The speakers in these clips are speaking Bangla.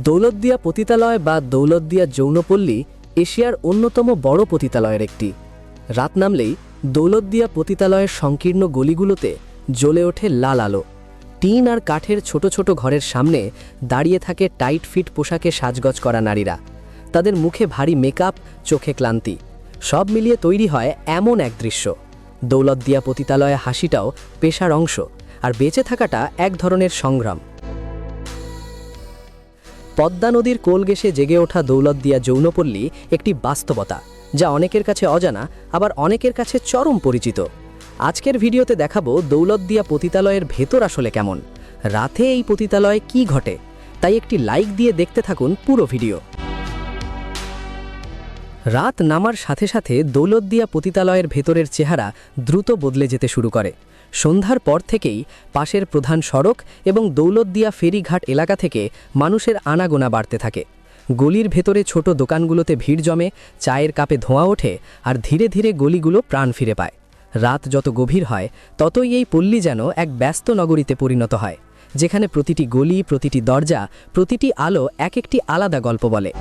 দৌলতদিয়া পতিতালয় বা দৌলতদিয়া যৌনপল্লী এশিয়ার অন্যতম বড় পতিতালয়ের একটি। রাত নামলেই দৌলতদিয়া পতিতালয়ের সংকীর্ণ গলিগুলোতে জ্বলে ওঠে লাল আলো। টিন আর কাঠের ছোট ছোট ঘরের সামনে দাঁড়িয়ে থাকে টাইট ফিট পোশাকে সাজগজ করা নারীরা। তাদের মুখে ভারী মেকআপ, চোখে ক্লান্তি, সব মিলিয়ে তৈরি হয় এমন এক দৃশ্য। দৌলতদিয়া পতিতালয়ে হাসিটাও পেশার অংশ, আর বেঁচে থাকাটা এক ধরনের সংগ্রাম। পদ্মা নদীর কোল ঘেঁষে জেগে ওঠা দৌলতদিয়া যৌনপল্লী একটি বাস্তবতা, যা অনেকের কাছে অজানা, আবার অনেকের কাছে চরম পরিচিত। আজকের ভিডিওতে দেখাবো দৌলতদিয়া পতিতালয়ের ভেতর আসলে কেমন, রাতে এই পতিতালয়ে কি ঘটে। তাই একটি লাইক দিয়ে দেখতে থাকুন পুরো ভিডিও। রাত নামার সাথে সাথে দৌলতদিয়া পতিতালয়ের ভেতরের চেহারা দ্রুত বদলে যেতে শুরু করে। সন্ধ্যার পর থেকেই পাশের প্রধান সড়ক এবং দৌলতদিয়া ফেরিঘাট এলাকা থেকে মানুষের আনাগোনা বাড়তে থাকে। গলির ভেতরে ছোট দোকানগুলোতে ভিড় জমে, চায়ের কাপে ধোঁয়া ওঠে, আর ধীরে ধীরে গলিগুলো প্রাণ ফিরে পায়। রাত যত গভীর হয় ততই এই পল্লী যেন এক ব্যস্ত নগরীতে পরিণত হয়, যেখানে প্রতিটি গলি, প্রতিটি দরজা, প্রতিটি আলো এক একটি আলাদা গল্প বলে।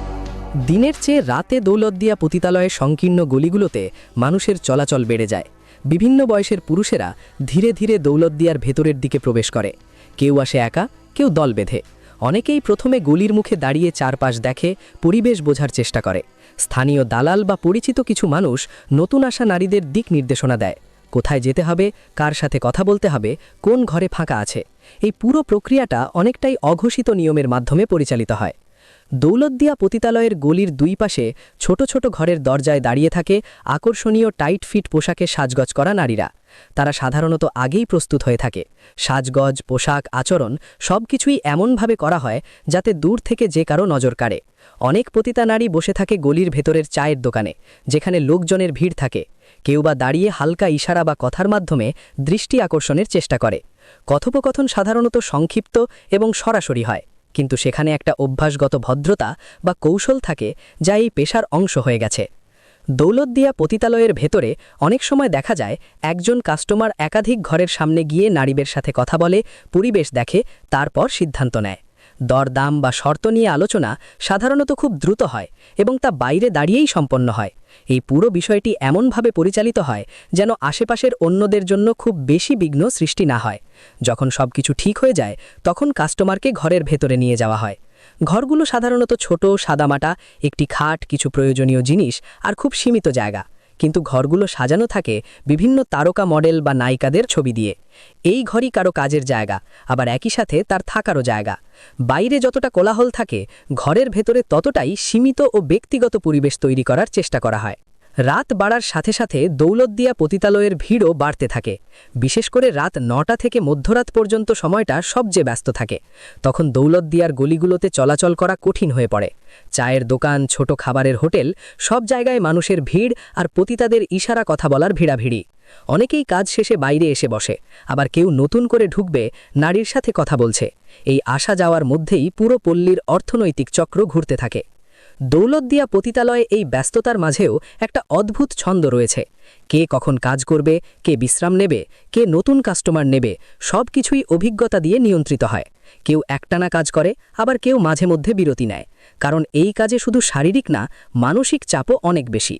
দিনের চেয়ে রাতে দৌলতদিয়া পতিতালয়ের সংকীর্ণ গলিগুলোতে মানুষের চলাচল বেড়ে যায়। বিভিন্ন বয়সের পুরুষেরা ধীরে ধীরে দৌলতদিয়ার ভেতরের দিকে প্রবেশ করে। কেউ আসে একা, কেউ দল বেঁধে। অনেকেই প্রথমে গলির মুখে দাঁড়িয়ে চারপাশ দেখে, পরিবেশ বোঝার চেষ্টা করে। স্থানীয় দালাল বা পরিচিত কিছু মানুষ নতুন আসা নারীদের দিক নির্দেশনা দেয়, কোথায় যেতে হবে, কার সাথে কথা বলতে হবে, কোন ঘরে ফাঁকা আছে। এই পুরো প্রক্রিয়াটা অনেকটাই অঘোষিত নিয়মের মাধ্যমে পরিচালিত হয়। দৌলতদিয়া পতিতালয়ের গলির দুই পাশে ছোট ছোট ঘরের দরজায় দাঁড়িয়ে থাকে আকর্ষণীয় টাইট ফিট পোশাকে সাজগজ করা নারীরা। তারা সাধারণত আগেই প্রস্তুত হয়ে থাকে। সাজগজ, পোশাক, আচরণ সবকিছুই এমনভাবে করা হয় যাতে দূর থেকে যে কারো নজর কাড়ে। অনেক পতিতা নারী বসে থাকে গলির ভেতরের চায়ের দোকানে, যেখানে লোকজনের ভিড় থাকে। কেউ বা দাঁড়িয়ে হালকা ইশারা বা কথার মাধ্যমে দৃষ্টি আকর্ষণের চেষ্টা করে। কথোপকথন সাধারণত সংক্ষিপ্ত এবং সরাসরি হয়, কিন্তু সেখানে একটা অভ্যাসগত ভদ্রতা বা কৌশল থাকে যা এই পেশার অংশ হয়ে গেছে। দৌলতদিয়া পতিতালয়ের ভেতরে অনেক সময় দেখা যায় একজন কাস্টমার একাধিক ঘরের সামনে গিয়ে নারীদের সাথে কথা বলে, পরিবেশ দেখে, তারপর সিদ্ধান্ত নেয়। দরদাম বা শর্ত নিয়ে আলোচনা সাধারণত খুব দ্রুত হয় এবং তা বাইরে দাঁড়িয়েই সম্পন্ন হয়। এই পুরো বিষয়টি এমনভাবে পরিচালিত হয় যেন আশেপাশের অন্যদের জন্য খুব বেশি বিঘ্ন সৃষ্টি না হয়। যখন সবকিছু ঠিক হয়ে যায় তখন কাস্টমারকে ঘরের ভেতরে নিয়ে যাওয়া হয়। ঘরগুলো সাধারণত ছোট, সাদামাটা, একটি খাট, কিছু প্রয়োজনীয় জিনিস আর খুব সীমিত জায়গা। কিন্তু ঘরগুলো সাজানো থাকে বিভিন্ন তারকা মডেল বা নায়িকাদের ছবি দিয়ে। এই ঘরই কারো কাজের জায়গা, আবার একই সাথে তার থাকারও জায়গা। বাইরে যতটা কোলাহল থাকে, ঘরের ভেতরে ততটাই সীমিত ও ব্যক্তিগত পরিবেশ তৈরি করার চেষ্টা করা হয়। রাত বাড়ার সাথে সাথে দৌলতদিয়া পতিতালয়ের ভিড়ও বাড়তে থাকে। বিশেষ করে রাত ৯টা থেকে মধ্যরাত পর্যন্ত সময়টা সবচেয়ে ব্যস্ত থাকে। তখন দৌলতদিয়ার গলিগুলোতে চলাচল করা কঠিন হয়ে পড়ে। চায়ের দোকান, ছোট খাবারের হোটেল, সব জায়গায় মানুষের ভিড় আর পতিতাদের ইশারা কথা বলার ভিড়াভিড়ি। অনেকেই কাজ শেষে বাইরে এসে বসে, আবার কেউ নতুন করে ঢুকবে, নারীর সাথে কথা বলছে। এই আসা যাওয়ার মধ্যেই পুরো পল্লীর অর্থনৈতিক চক্র ঘুরতে থাকে। দৌলতদিয়া পতিতালয়ে এই ব্যস্ততার মাঝেও একটা অদ্ভুত ছন্দ রয়েছে। কে কখন কাজ করবে, কে বিশ্রাম নেবে, কে নতুন কাস্টমার নেবে, সব কিছুই অভিজ্ঞতা দিয়ে নিয়ন্ত্রিত হয়। কেউ একটানা কাজ করে, আবার কেউ মাঝে মধ্যে বিরতি নেয়, কারণ এই কাজে শুধু শারীরিক না, মানসিক চাপও অনেক বেশি।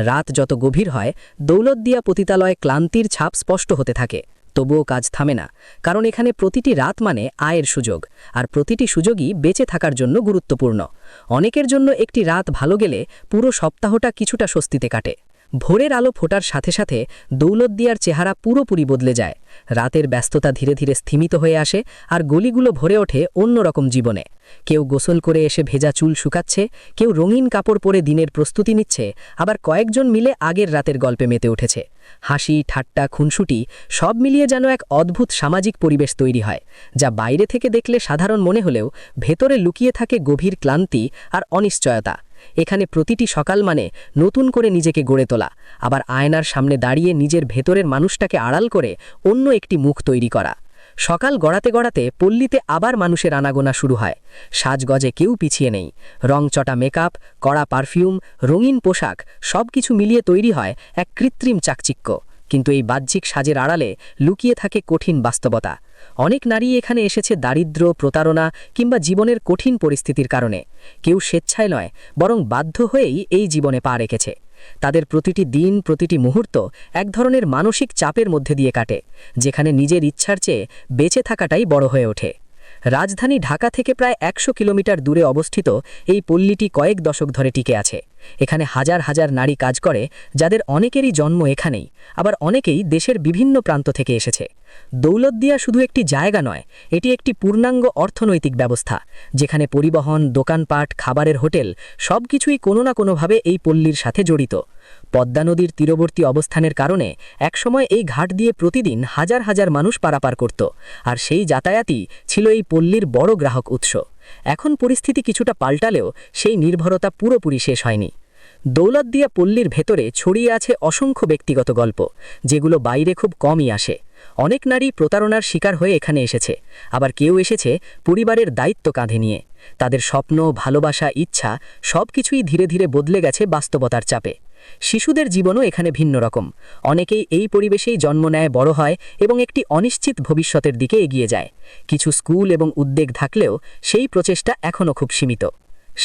রাত যত গভীর হয় দৌলতদিয়া পতিতালয়ে ক্লান্তির ছাপ স্পষ্ট হতে থাকে। তবুও কাজ থামে না, কারণ এখানে প্রতিটি রাত মানে আয়ের সুযোগ, আর প্রতিটি সুযোগই বেঁচে থাকার জন্য গুরুত্বপূর্ণ। অনেকের জন্য একটি রাত ভালো গেলে পুরো সপ্তাহটা কিছুটা স্বস্তিতে কাটে। ভোরের আলো ফোটার সাথে সাথে দৌলতদিয়ার চেহারা পুরোপুরি বদলে যায়। রাতের ব্যস্ততা ধীরে ধীরে স্থিমিত হয়ে আসে, আর গলিগুলো ভরে ওঠে অন্যরকম জীবনে। কেউ গোসল করে এসে ভেজা চুল শুকাচ্ছে, কেউ রঙিন কাপড় পরে দিনের প্রস্তুতি নিচ্ছে, আবার কয়েকজন মিলে আগের রাতের গল্পে মেতে উঠেছে। হাসি, ঠাট্টা, খুনসুটি সব মিলিয়ে যেন এক অদ্ভুত সামাজিক পরিবেশ তৈরি হয়, যা বাইরে থেকে দেখলে সাধারণ মনে হলেও ভেতরে লুকিয়ে থাকে গভীর ক্লান্তি আর অনিশ্চয়তা। এখানে প্রতিটি সকাল মানে নতুন করে নিজেকে গড়ে তোলা, আবার আয়নার সামনে দাঁড়িয়ে নিজের ভেতরের মানুষটাকে আড়াল করে অন্য একটি মুখ তৈরি করা। সকাল গড়াতে গড়াতে পল্লীতে আবার মানুষের আনাগোনা শুরু হয়। সাজগজে কেউ পিছিয়ে নেই। রংচটা মেকআপ, কড়া পারফিউম, রঙিন পোশাক সবকিছু মিলিয়ে তৈরি হয় এক কৃত্রিম চাকচিক্য। কিন্তু এই বাহ্যিক সাজের আড়ালে লুকিয়ে থাকে কঠিন বাস্তবতা। অনেক নারী এখানে এসেছে দারিদ্র্য, প্রতারণা কিংবা জীবনের কঠিন পরিস্থিতির কারণে। কেউ স্বেচ্ছায় নয়, বরং বাধ্য হয়েই এই জীবনে পা রেখেছে। তাদের প্রতিটি দিন, প্রতিটি মুহূর্ত এক ধরনের মানসিক চাপের মধ্যে দিয়ে কাটে, যেখানে নিজের ইচ্ছার চেয়ে বেঁচে থাকাটাই বড় হয়ে ওঠে। রাজধানী ঢাকা থেকে প্রায় ১০০ কিলোমিটার দূরে অবস্থিত এই পল্লীটি কয়েক দশক ধরে টিকে আছে। এখানে হাজার হাজার নারী কাজ করে, যাদের অনেকেরই জন্ম এখানেই, আবার অনেকেই দেশের বিভিন্ন প্রান্ত থেকে এসেছে। দৌলতদিয়া শুধু একটি জায়গা নয়, এটি একটি পূর্ণাঙ্গ অর্থনৈতিক ব্যবস্থা, যেখানে পরিবহন, দোকানপাট, খাবারের হোটেল সবকিছুই কোনো না কোনোভাবে এই পল্লীর সাথে জড়িত। পদ্মা নদীর তীরবর্তী অবস্থানের কারণে একসময় এই ঘাট দিয়ে প্রতিদিন হাজার হাজার মানুষ পারাপার করত, আর সেই যাতায়াতই ছিল এই পল্লীর বড় গ্রাহক উৎস। এখন পরিস্থিতি কিছুটা পাল্টালেও সেই নির্ভরতা পুরোপুরি শেষ হয়নি। দৌলতদিয়া পল্লীর ভেতরে ছড়িয়ে আছে অসংখ্য ব্যক্তিগত গল্প, যেগুলো বাইরে খুব কমই আসে। অনেক নারী প্রতারণার শিকার হয়ে এখানে এসেছে, আবার কেউ এসেছে পরিবারের দায়িত্ব কাঁধে নিয়ে। তাদের স্বপ্ন, ভালোবাসা, ইচ্ছা সবকিছুই ধীরে ধীরে বদলে গেছে বাস্তবতার চাপে। শিশুদের জীবনও এখানে ভিন্ন রকম। অনেকেই এই পরিবেশেই জন্ম নেয়, বড় হয় এবং একটি অনিশ্চিত ভবিষ্যতের দিকে এগিয়ে যায়। কিছু স্কুল এবং উদ্যোগ থাকলেও সেই প্রচেষ্টা এখনও খুব সীমিত।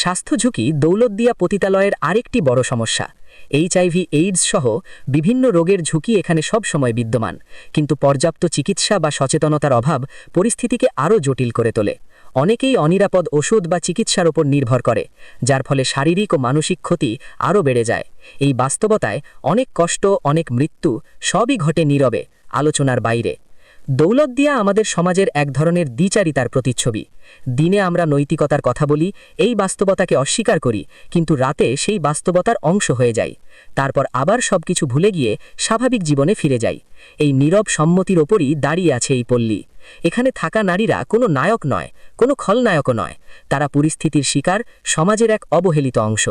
স্বাস্থ্য ঝুঁকি দৌলতদিয়া পতিতালয়ের আরেকটি বড় সমস্যা। এইচআইভি, এইডস সহ বিভিন্ন রোগের ঝুঁকি এখানে সব সময় বিদ্যমান, কিন্তু পর্যাপ্ত চিকিৎসা বা সচেতনতার অভাব পরিস্থিতিকে আরও জটিল করে তোলে। অনেকেই অনিরাপদ ওষুধ বা চিকিৎসার ওপর নির্ভর করে, যার ফলে শারীরিক ও মানসিক ক্ষতি আরও বেড়ে যায়। এই বাস্তবতায় অনেক কষ্ট, অনেক মৃত্যু সবই ঘটে নীরবে, আলোচনার বাইরে। দৌলতদিয়া আমাদের সমাজের এক ধরনের দ্বিচারিতার প্রতিচ্ছবি। দিনে আমরা নৈতিকতার কথা বলি, এই বাস্তবতাকে অস্বীকার করি, কিন্তু রাতে সেই বাস্তবতার অংশ হয়ে যাই। তারপর আবার সবকিছু ভুলে গিয়ে স্বাভাবিক জীবনে ফিরে যাই। এই নীরব সম্মতির ওপরই দাঁড়িয়ে আছে এই পল্লী। এখানে থাকা নারীরা কোনো নায়ক নয়, কোনো খলনায়কও নয়। তারা পরিস্থিতির শিকার, সমাজের এক অবহেলিত অংশ।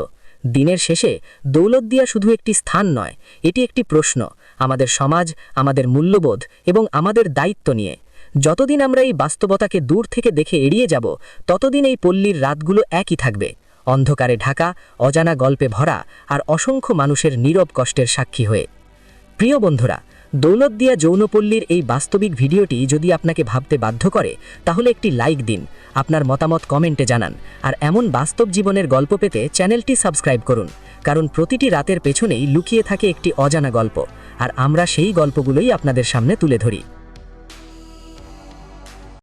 দিনের শেষে দৌলতদিয়া শুধু একটি স্থান নয়, এটি একটি প্রশ্ন, আমাদের সমাজ, আমাদের মূল্যবোধ এবং আমাদের দায়িত্ব নিয়ে। যতদিন আমরা এই বাস্তবতাকে দূর থেকে দেখে এড়িয়ে যাব, ততদিন এই পল্লীর রাতগুলো একই থাকবে, অন্ধকারে ঢাকা, অজানা গল্পে ভরা, আর অসংখ্য মানুষের নীরব কষ্টের সাক্ষী হয়ে। প্রিয় বন্ধুরা, দৌলতদিয়া যৌনপল্লীর এই বাস্তবিক ভিডিওটি যদি আপনাকে ভাবতে বাধ্য করে, তাহলে একটি লাইক দিন, আপনার মতামত কমেন্টে জানান, আর এমন বাস্তব জীবনের গল্প পেতে চ্যানেলটি সাবস্ক্রাইব করুন, কারণ প্রতিটি রাতের পেছনেই লুকিয়ে থাকে একটি অজানা গল্প, আর আমরা সেই গল্পগুলোই আপনাদের সামনে তুলে ধরি।